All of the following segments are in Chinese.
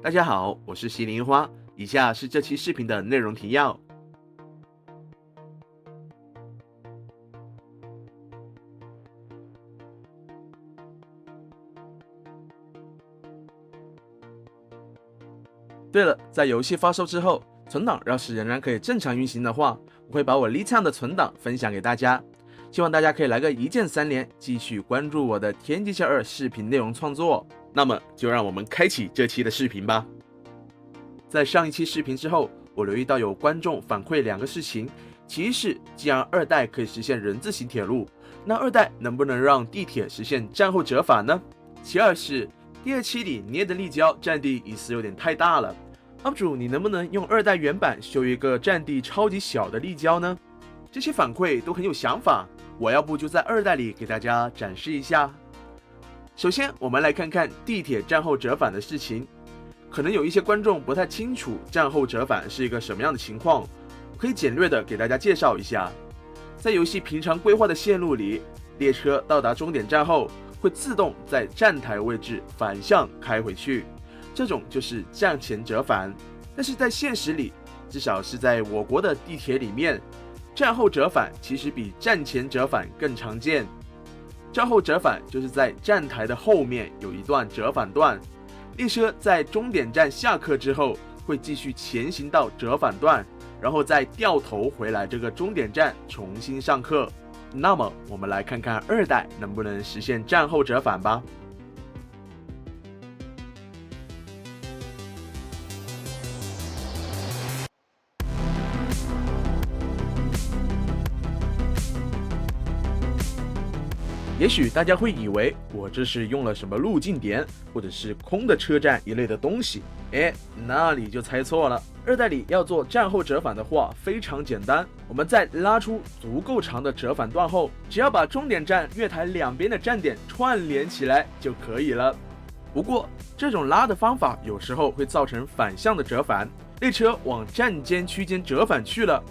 大家好，我是西林花，以下是这期视频的内容提要。对了，在游戏发售之后，存档要是仍然可以正常运行的话，我会把我LeetCam的存档分享给大家。希望大家可以来个一键三连，继续关注我的《天际线2》视频内容创作。那么就让我们开启这期的视频吧。在上一期视频之后，我留意到有观众反馈两个事情，其一是既然2代可以实现人字形铁路，那2代能不能让地铁实现战后折返呢？其二是第2期里捏的立交占地疑似有点太大了，UP主你能不能用2代原版修一个占地超级小的立交呢？这些反馈都很有想法，我要不就在2代里给大家展示一下。首先我们来看看地铁战后折返的事情。可能有一些观众不太清楚战后折返是一个什么样的情况，我可以简略的给大家介绍一下。在游戏平常规划的线路里，列车到达终点站后会自动在站台位置反向开回去，这种就是站前折返。但是在现实里，至少是在我国的地铁里面，站后折返其实比站前折返更常见。站后折返就是在站台的后面有一段折返段，列车在终点站下客之后会继续前行到折返段，然后再掉头回来这个终点站重新上客。那么我们来看看2代能不能实现战后折返吧。也许大家会以为我这是用了什么路径点或者是空的车站一类的东西，那你就猜错了。2代里要做战后折返的话非常简单，我们在拉出足够长的折返段后，只要把终点站月台两边的站点串联起来就可以了。不过这种拉的方法有时候会造成反向的折返，列车往站间区间折返去了。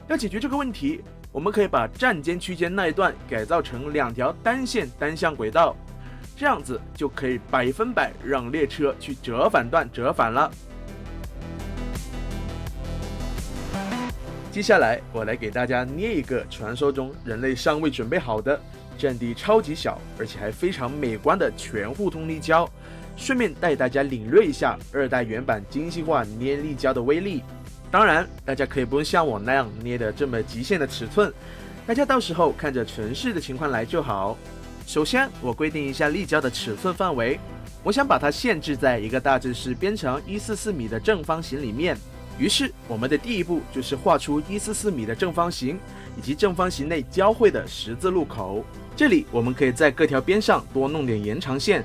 要解决这个问题，我们可以把站间区间那一段改造成2条单线单向轨道，这样子就可以100%让列车去折返段折返了。接下来我来给大家捏一个传说中人类尚未准备好的占地超级小而且还非常美观的全互通立交，顺便带大家领略一下2代原版精细化捏立交的威力。当然大家可以不用像我那样捏的这么极限的尺寸，大家到时候看着纯视的情况来就好。首先我规定一下立交的尺寸范围，我想把它限制在一个大致是边长144米的正方形里面。于是我们的第一步就是画出144米的正方形以及正方形内交汇的十字路口，这里我们可以在各条边上多弄点延长线，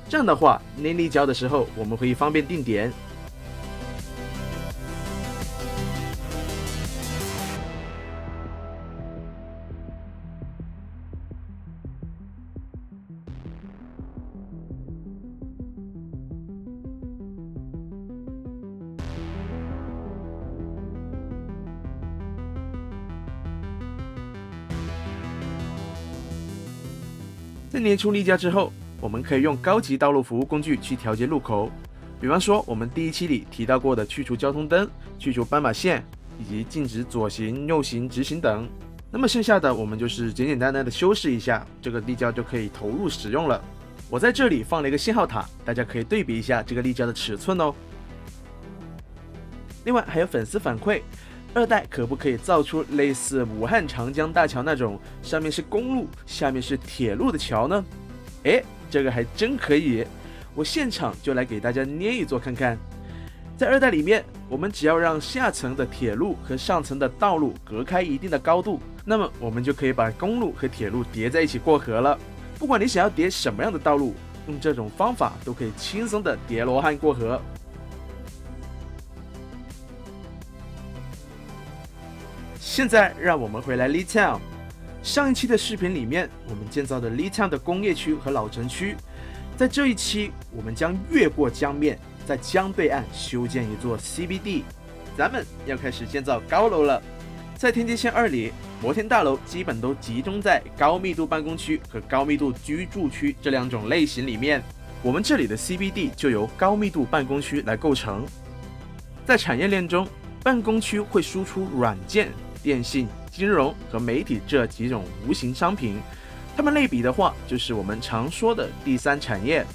这样的话捏立交的时候我们可以方便定点。在捏出立交之后，我们可以用高级道路服务工具去调节路口，比方说我们第1期里提到过的去除交通灯、去除斑马线以及禁止左行、右行、直行等。那么剩下的我们就是简简单单的修饰一下，这个立交就可以投入使用了。我在这里放了一个信号塔，大家可以对比一下这个立交的尺寸哦。另外还有粉丝反馈，2代可不可以造出类似武汉长江大桥那种上面是公路下面是铁路的桥呢？这个还真可以，我现场就来给大家捏一座看看。在2代里面，我们只要让下层的铁路和上层的道路隔开一定的高度，那么我们就可以把公路和铁路叠在一起过河了。不管你想要叠什么样的道路，用这种方法都可以轻松的叠罗汉过河。现在让我们回来 LeetCam。 上一期的视频里面，我们建造的 LeetCam 的工业区和老城区，在这一期我们将越过江面，在江对岸修建一座 CBD， 咱们要开始建造高楼了。在天际线2里，摩天大楼基本都集中在高密度办公区和高密度居住区这2种类型里面。我们这里的 CBD 就由高密度办公区来构成。在产业链中，办公区会输出软件、电信、金融和媒体这几种无形商品，它们类比的话，就是我们常说的第三产业。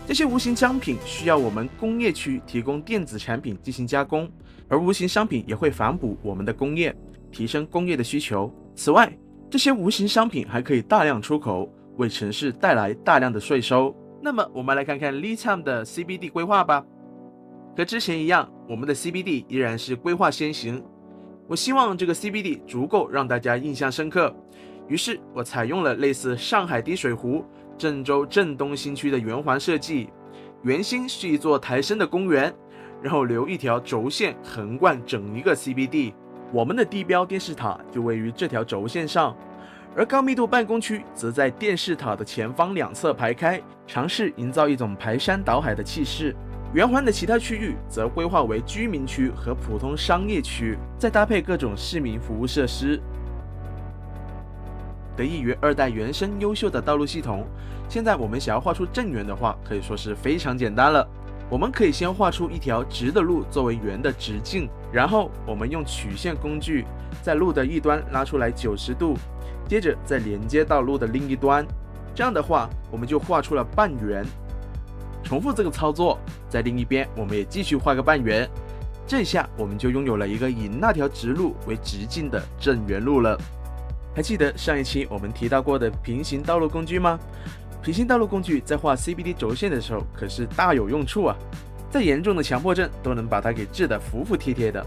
这些无形商品需要我们工业区提供电子产品进行加工，而无形商品也会反哺我们的工业，提升工业的需求。此外，这些无形商品还可以大量出口，为城市带来大量的税收。那么，我们来看看 LeadTime 的 CBD 规划吧。和之前一样，我们的 CBD 依然是规划先行。我希望这个 CBD 足够让大家印象深刻，于是我采用了类似上海滴水湖、郑州正东新区的圆环设计，圆心是一座抬升的公园，然后留一条轴线横贯整一个 CBD。我们的地标电视塔就位于这条轴线上，而高密度办公区则在电视塔的前方两侧排开，尝试营造一种排山倒海的气势。圆环的其他区域则规划为居民区和普通商业区，再搭配各种市民服务设施。得益于2代原生优秀的道路系统，现在我们想要画出正圆的话，可以说是非常简单了。我们可以先画出一条直的路作为圆的直径，然后我们用曲线工具在路的一端拉出来90度，接着再连接到路的另一端。这样的话，我们就画出了半圆。重复这个操作，在另一边我们也继续画个半圆，这下我们就拥有了一个以那条直路为直径的正圆路了。还记得上一期我们提到过的平行道路工具吗？平行道路工具在画 CBD 轴线的时候可是大有用处啊，再严重的强迫症都能把它给治得服服帖帖的。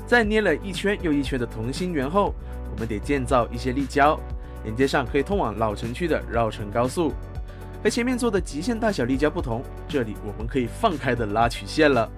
在捏了一圈又一圈的同心圆后，我们得建造一些立交，连接上可以通往老城区的绕城高速。和前面做的极限大小立交不同，这里我们可以放开的拉曲线了。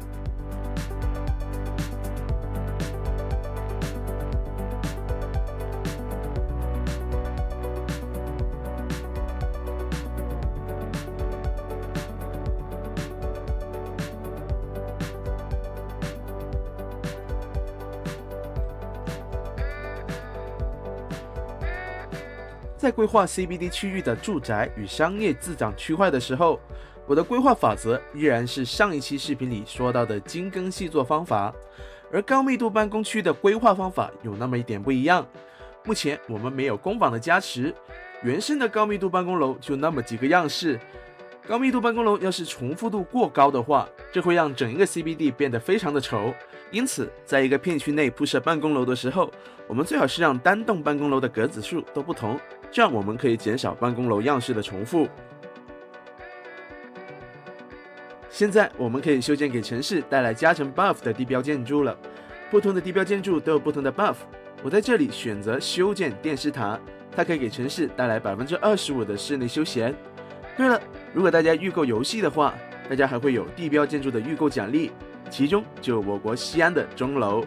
在规划 CBD 区域的住宅与商业自长区块的时候，我的规划法则依然是上一期视频里说到的精耕细作方法，而高密度办公区的规划方法有那么一点不一样。目前我们没有工坊的加持，原生的高密度办公楼就那么几个样式。高密度办公楼要是重复度过高的话，这会让整一个 CBD 变得非常的丑。因此，在一个片区内铺设办公楼的时候，我们最好是让单栋办公楼的格子数都不同，这样我们可以减少办公楼样式的重复。现在我们可以修建给城市带来加成 buff 的地标建筑了。不同的地标建筑都有不同的 buff， 我在这里选择修建电视塔，它可以给城市带来 25% 的室内休闲。对了，如果大家预购游戏的话，大家还会有地标建筑的预购奖励，其中就有我国西安的钟楼。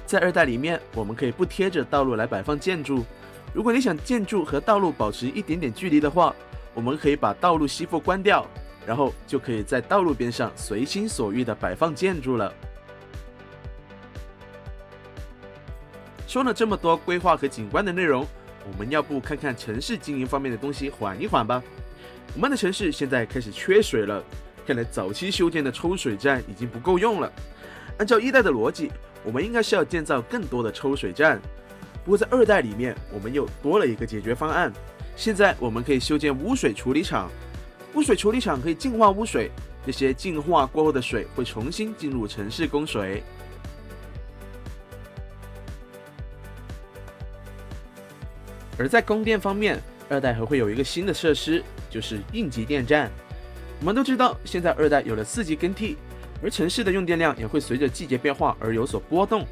在2代里面，我们可以不贴着道路来摆放建筑。如果你想建筑和道路保持一点点距离的话，我们可以把道路吸附关掉，然后就可以在道路边上随心所欲的摆放建筑了。说了这么多规划和景观的内容，我们要不看看城市经营方面的东西缓一缓吧。我们的城市现在开始缺水了，看来早期修建的抽水站已经不够用了。按照1代的逻辑，我们应该是要建造更多的抽水站，不过在2代里面，我们又多了一个解决方案。现在我们可以修建污水处理厂，污水处理厂可以净化污水，这些净化过后的水会重新进入城市供水。而在供电方面，2代还会有一个新的设施，就是应急电站。我们都知道，现在2代有了4级更替，而城市的用电量也会随着季节变化而有所波动。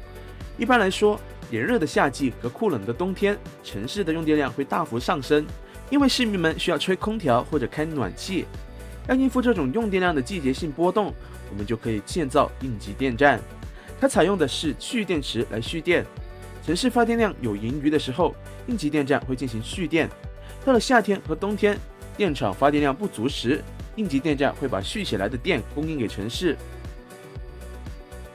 一般来说，炎热的夏季和酷冷的冬天，城市的用电量会大幅上升，因为市民们需要吹空调或者开暖气。要应付这种用电量的季节性波动，我们就可以建造应急电站。它采用的是蓄电池来蓄电。城市发电量有盈余的时候，应急电站会进行蓄电。到了夏天和冬天，电厂发电量不足时，应急电站会把蓄起来的电供应给城市。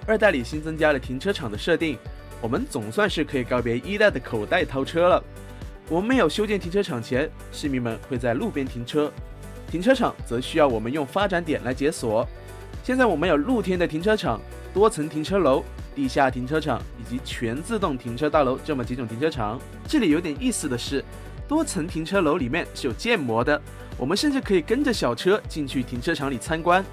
2代里新增加了停车场的设定，我们总算是可以告别一代的口袋掏车了。我们没有修建停车场前，市民们会在路边停车，停车场则需要我们用发展点来解锁。现在我们有露天的停车场、多层停车楼、地下停车场以及全自动停车大楼这么几种停车场。这里有点意思的是，多层停车楼里面是有建模的，我们甚至可以跟着小车进去停车场里参观。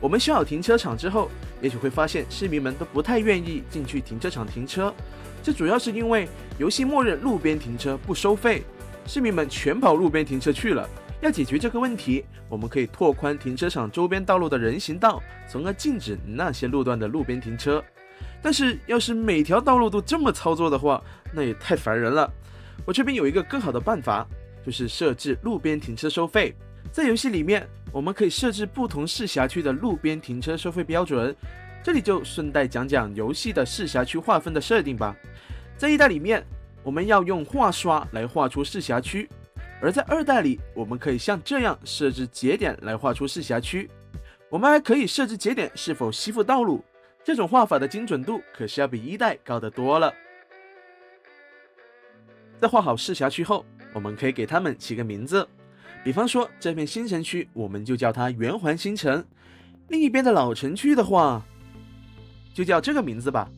我们修好停车场之后，也许会发现市民们都不太愿意进去停车场停车，这主要是因为游戏默认路边停车不收费，市民们全跑路边停车去了。要解决这个问题，我们可以拓宽停车场周边道路的人行道，从而禁止那些路段的路边停车。但是要是每条道路都这么操作的话，那也太烦人了。我这边有一个更好的办法，就是设置路边停车收费。在游戏里面，我们可以设置不同市辖区的路边停车收费标准。这里就顺带讲讲游戏的市辖区划分的设定吧。在一代里面，我们要用画刷来画出市辖区，而在二代里，我们可以像这样设置节点来画出市辖区。我们还可以设置节点是否吸附道路，这种画法的精准度可是要比一代高得多了。在画好市辖区后，我们可以给它们起个名字，比方说这片新城区，我们就叫它圆环新城。另一边的老城区的话，就叫这个名字吧。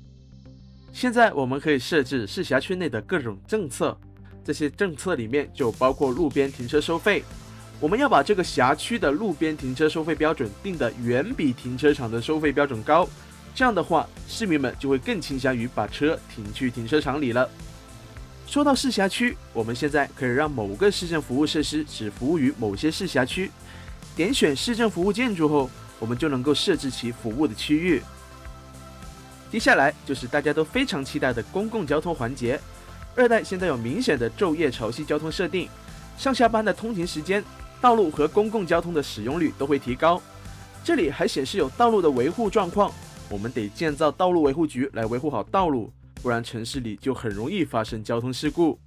现在我们可以设置市辖区内的各种政策，这些政策里面就包括路边停车收费。我们要把这个辖区的路边停车收费标准定得远比停车场的收费标准高，这样的话，市民们就会更倾向于把车停去停车场里了。说到市辖区，我们现在可以让某个市政服务设施只服务于某些市辖区。点选市政服务建筑后，我们就能够设置其服务的区域。接下来就是大家都非常期待的公共交通环节。二代现在有明显的昼夜潮汐交通设定，上下班的通勤时间，道路和公共交通的使用率都会提高。这里还显示有道路的维护状况，我们得建造道路维护局来维护好道路，不然城市里就很容易发生交通事故。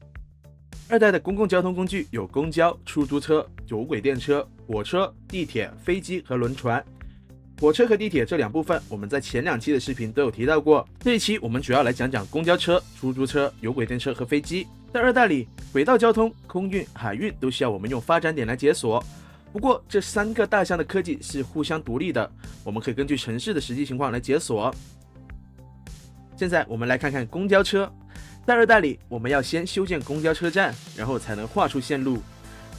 二代的公共交通工具有公交、出租车、有轨电车、火车、地铁、飞机和轮船。火车和地铁这两部分，我们在前2期的视频都有提到过。这一期我们主要来讲讲公交车、出租车、有轨电车和飞机。在二代里，轨道交通、空运、海运都需要我们用发展点来解锁。不过这3个大项的科技是互相独立的，我们可以根据城市的实际情况来解锁。现在我们来看看公交车。在二代里，我们要先修建公交车站，然后才能画出线路。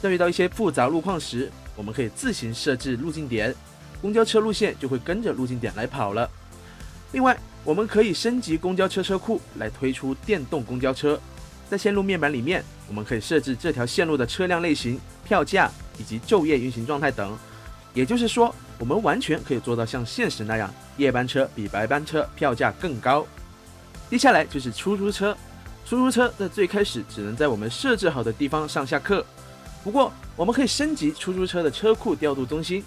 在遇到一些复杂路况时，我们可以自行设置路径点，公交车路线就会跟着路径点来跑了。另外，我们可以升级公交车车库来推出电动公交车。在线路面板里面，我们可以设置这条线路的车辆类型、票价以及昼夜运行状态等。也就是说，我们完全可以做到像现实那样，夜班车比白班车票价更高。接下来就是出租车。出租车在最开始只能在我们设置好的地方上下客，不过我们可以升级出租车的车库调度中心，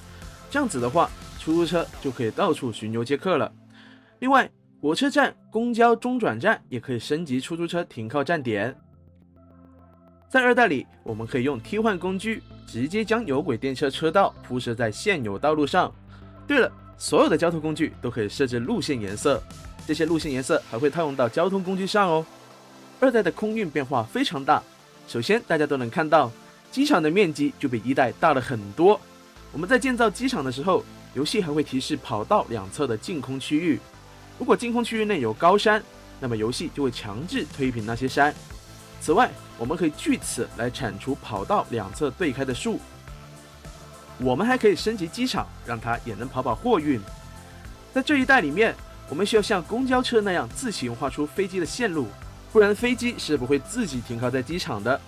这样子的话，出租车就可以到处巡游接客了。另外，火车站、公交中转站也可以升级出租车停靠站点。在二代里，我们可以用替换工具直接将有轨电车车道铺设在现有道路上。对了，所有的交通工具都可以设置路线颜色，这些路线颜色还会套用到交通工具上哦。二代的空运变化非常大，首先大家都能看到，机场的面积就比一代大了很多。我们在建造机场的时候，游戏还会提示跑道两侧的净空区域。如果净空区域内有高山，那么游戏就会强制推平那些山。此外，我们可以据此来铲除跑道两侧对开的树。我们还可以升级机场，让它也能跑货运。在这一代里面，我们需要像公交车那样自行画出飞机的线路，不然飞机是不会自己停靠在机场的。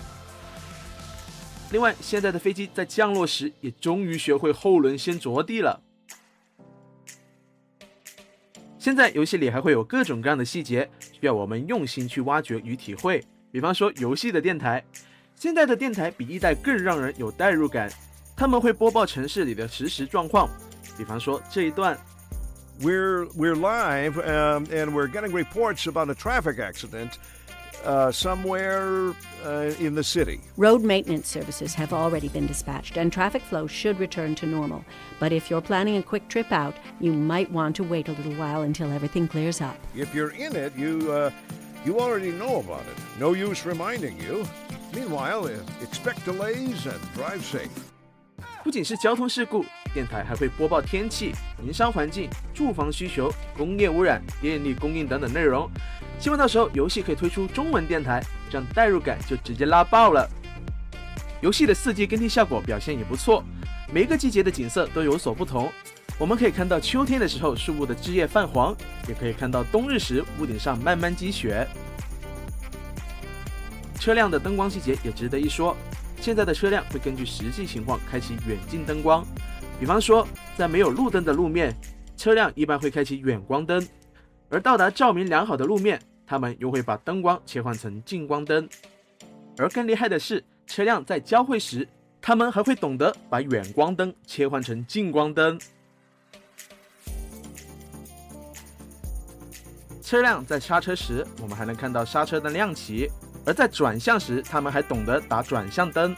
另外，现在的飞机在降落时也终于学会后轮先着地了。现在游戏里还会有各种各样的细节，需要我们用心去挖掘与体会。比方说游戏的电台，现在的电台比一代更让人有代入感，他们会播报城市里的实时状况。比方说这一段 We're live, and we're getting reports about a traffic accident. somewhere in the city. Road maintenance services have already been dispatched, and traffic flow should return to normal. But if you're planning a quick trip out, you might want to wait a little while until everything clears up. If you're in it, you already know about it. No use reminding you. Meanwhile, expect delays and drive safe. 不仅是交通事故，电台还会播报天气、营商环境、住房需求、工业污染、电力供应等等内容。希望到时候游戏可以推出中文电台，这样代入感就直接拉爆了。游戏的4G 更替效果表现也不错，每一个季节的景色都有所不同。我们可以看到秋天的时候树木的枝叶泛黄，也可以看到冬日时屋顶上慢慢积雪。车辆的灯光细节也值得一说，现在的车辆会根据实际情况开启远近灯光，比方说在没有路灯的路面，车辆一般会开启远光灯，而到达照明良好的路面，他们又会把灯光切换成近光灯。而更厉害的是，车辆在交汇时，他们还会懂得把远光灯切换成近光灯。车辆在刹车时，我们还能看到刹车灯亮起，而在转向时，他们还懂得打转向灯。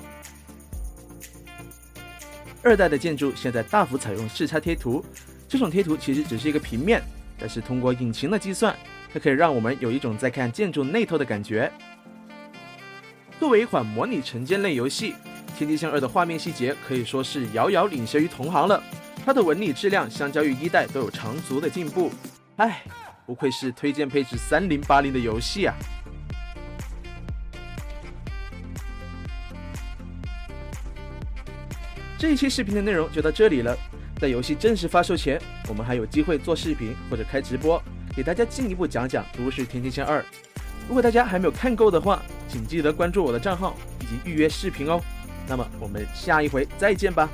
2代的建筑现在大幅采用视差贴图，这种贴图其实只是一个平面，但是通过引擎的计算，它可以让我们有一种在看建筑内透的感觉。作为一款模拟城建类游戏，《天际线2》的画面细节可以说是遥遥领先于同行了，它的纹理质量相较于1代都有长足的进步。唉，不愧是推荐配置3080的游戏啊！这一期视频的内容就到这里了。在游戏正式发售前，我们还有机会做视频或者开直播，给大家进一步讲讲《都市天际线2》。如果大家还没有看够的话，请记得关注我的账号以及预约视频哦。那么我们下一回再见吧。